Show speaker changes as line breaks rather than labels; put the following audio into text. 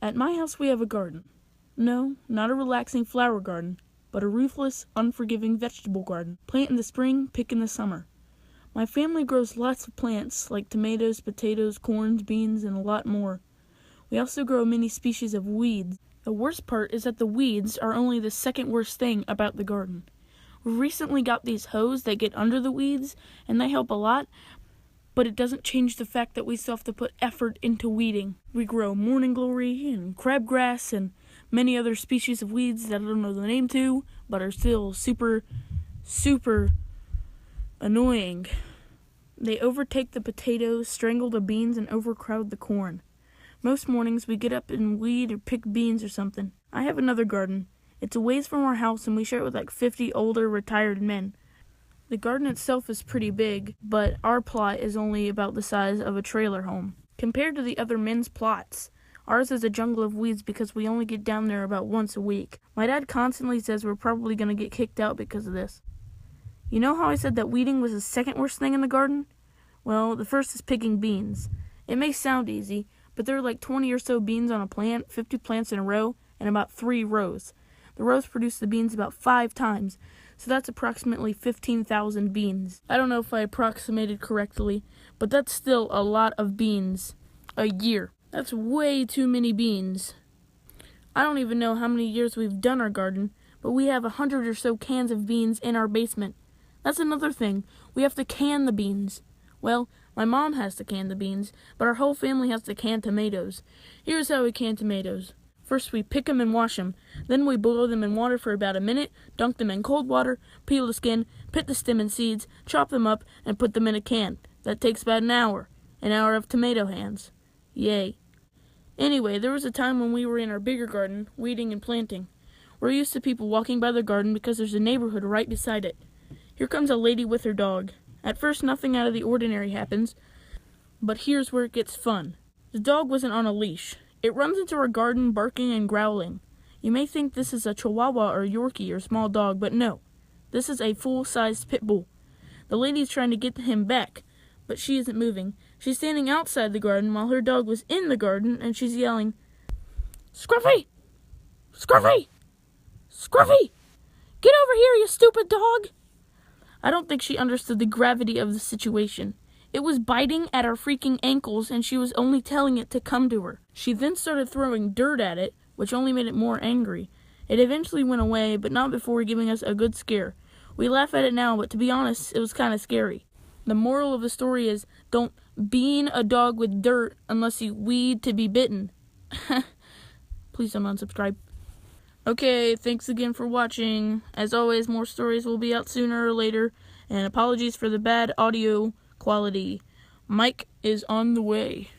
At my house we have a garden. No, not a relaxing flower garden, but a ruthless, unforgiving vegetable garden. Plant in the spring, pick in the summer. My family grows lots of plants, like tomatoes, potatoes, corns, beans, and a lot more. We also grow many species of weeds. The worst part is that the weeds are only the second worst thing about the garden. We recently got these hoes that get under the weeds, and they help a lot, but it doesn't change the fact that we still have to put effort into weeding. We grow morning glory and crabgrass and many other species of weeds that I don't know the name to, but are still super annoying. They overtake the potatoes, strangle the beans, and overcrowd the corn. Most mornings we get up and weed or pick beans or something. I have another garden. It's a ways from our house and we share it with like 50 older retired men. The garden itself is pretty big, but our plot is only about the size of a trailer home. Compared to the other men's plots, ours is a jungle of weeds because we only get down there about once a week. My dad constantly says we're probably going to get kicked out because of this. You know how I said that weeding was the second worst thing in the garden? Well, the first is picking beans. It may sound easy, but there are like 20 or so beans on a plant, 50 plants in a row, and about 3 rows. The rows produce the beans about 5 times, so that's approximately 15,000 beans. I don't know if I approximated correctly, but that's still a lot of beans a year. That's way too many beans. I don't even know how many years we've done our garden, but we have 100 or so cans of beans in our basement. That's another thing. We have to can the beans. Well, my mom has to can the beans, but our whole family has to can tomatoes. Here's how we can tomatoes. First we pick them and wash them. Then we boil them in water for about a minute, dunk them in cold water, peel the skin, pit the stem and seeds, chop them up, and put them in a can. That takes about an hour. An hour of tomato hands. Yay. Anyway, there was a time when we were in our bigger garden, weeding and planting. We're used to people walking by the garden because there's a neighborhood right beside it. Here comes a lady with her dog. At first, nothing out of the ordinary happens, but here's where it gets fun. The dog wasn't on a leash. It runs into our garden barking and growling. You may think this is a Chihuahua or Yorkie or small dog, but no. This is a full-sized pit bull. The lady's trying to get him back, but she isn't moving. She's standing outside the garden while her dog was in the garden, and she's yelling, "Scruffy! Scruffy! Scruffy! Get over here, you stupid dog!" I don't think she understood the gravity of the situation. It was biting at our freaking ankles, and she was only telling it to come to her. She then started throwing dirt at it, which only made it more angry. It eventually went away, but not before giving us a good scare. We laugh at it now, but to be honest, it was kind of scary. The moral of the story is, don't bean a dog with dirt unless you weed to be bitten. Please don't unsubscribe. Okay, thanks again for watching. As always, more stories will be out sooner or later, and apologies for the bad audio quality. Mike is on the way.